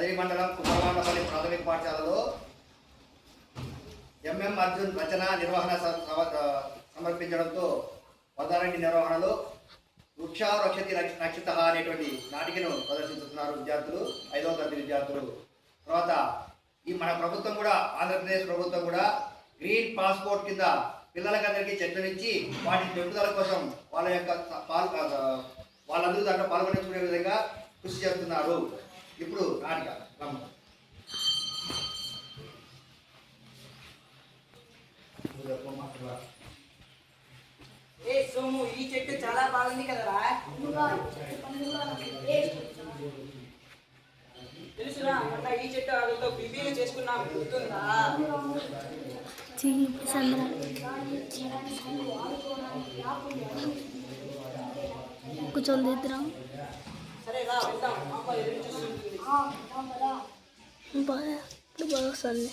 కదిరి మండలం కుమ్మరవాండపల్లి ప్రాథమిక పాఠశాలలో ఎంఎం అర్జున్ రచన నిర్వహణ సమర్పించడంతో పదారెడ్డి నిర్వహణలో వృక్షారక్షతి రక్షిత అనేటువంటి నాటికను ప్రదర్శిస్తున్నారు విద్యార్థులు, 5వ తరగతి విద్యార్థులు. తర్వాత ఈ మన ప్రభుత్వం కూడా, ఆంధ్రప్రదేశ్ ప్రభుత్వం కూడా గ్రీన్ పాస్పోర్ట్ కింద పిల్లలకందరికీ చెట్లనిచ్చి వాటి పెంపుదల కోసం వాళ్ళ యొక్క వాళ్ళందరూ దాంట్లో పాల్గొనే విధంగా కృషి చేస్తున్నారు. ఇప్పుడు నాటిక సోము, ఈ చెట్టు చాలా బాగుంది కదరా. తెలుసురా, మొన్న ఈ చెట్టు ఆడుతో బిబీలు చేసుకున్నాం, గుర్తుందా? కూర్చొని సరే రా, వెళ్దాం. అమ్మ ఎదురు చూస్తుంది. బాగా వస్తుంది.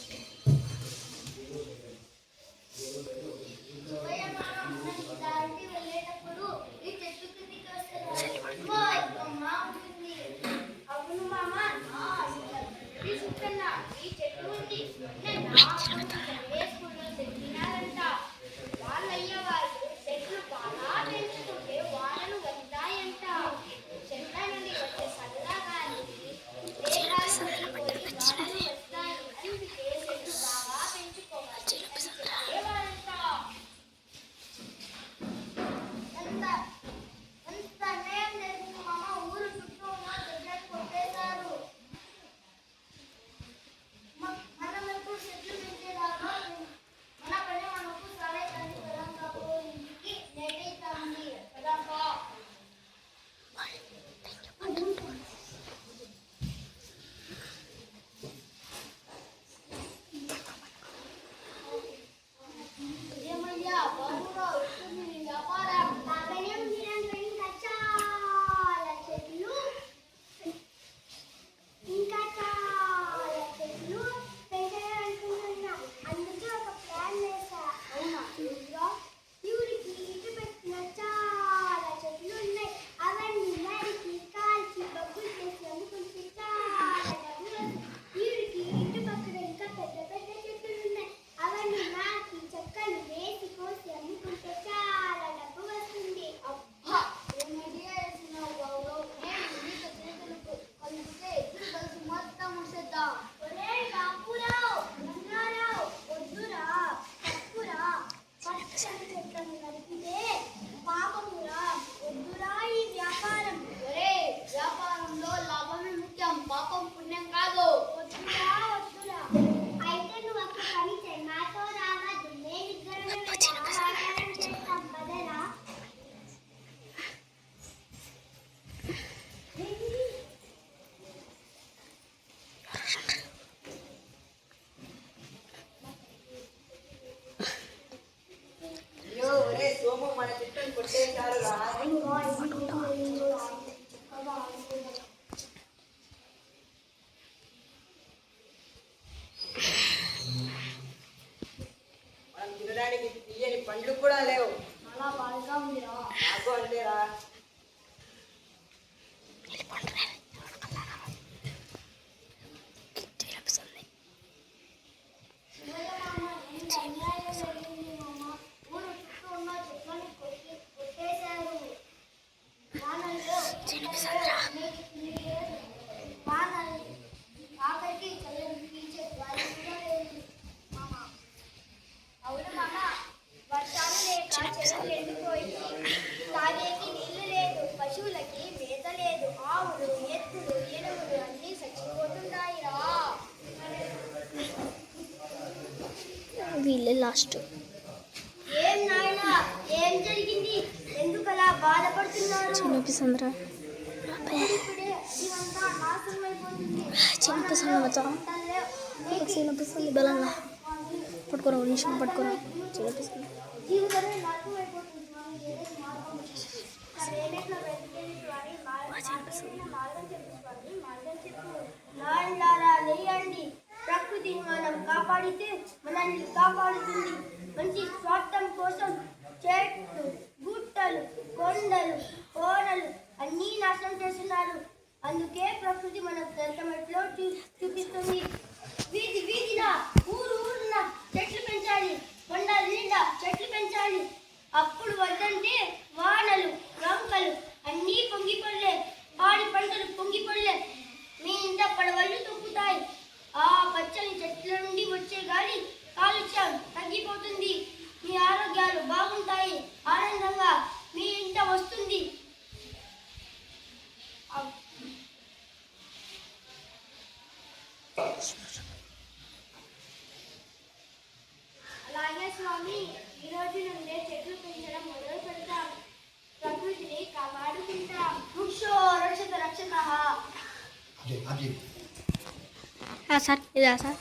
తీయని పండ్లు కూడా లేవు. నాకు అంతేరా. వీళ్ళే లాస్ట్. చిన్నపిసంద్రా మచ్చా, చిన్నపిస్తుంది బలంగా పట్టుకోరా, నిమిషం పట్టుకోరా. చిన్నపిస్తుంది ప్రకృతిని మనం కాపాడితే మనల్ని కాపాడుతుంది. మంచి స్వార్థం కోసం చెట్లు, గుట్టలు, కొండలు, కోనలు అన్నీ నాశనం చేస్తున్నారు. అందుకే ప్రకృతి ప్రకృతి మనకు దశమెట్లో చూపిస్తుంది. వీధి వీధిన ఊరున చెట్లు పెంచాలి, కొండల నిండా చెట్లు పెంచాలి. అప్పుడు వద్దంటే వానలు రంకలు అన్నీ పొంగిపొల్లే, పాడి పంటలు పొంగిపొల్లే. మీ ఇంట పడవళ్ళు తొక్కుతాయి. ఆ పచ్చని చెట్ల నుండి వచ్చే గాలి కాలుష్యం తగ్గిపోతుంది. మీ ఆరోగ్యాలు బాగుంటాయి. ఆనందంగా మీ ఇంట వస్తుంది. అలాగే స్వామి, ఈ రోజు నుండే చెట్లు పెంచడం మొదలు పెడతాం. ప్రకృతిని కాపాడుకుంటాం. వృక్షో రక్షత రక్షతః. సార్ ఇదా సార్